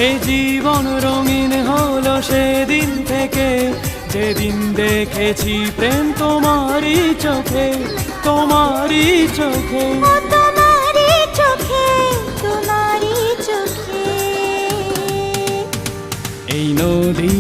এই জীবন রঙিন হলো সেদিন থেকে, যেদিন দেখেছি প্রেম তোমারই চোখে, তোমারই চোখে। ও তোমারই চোখে, তোমারই চোখে। এই নদী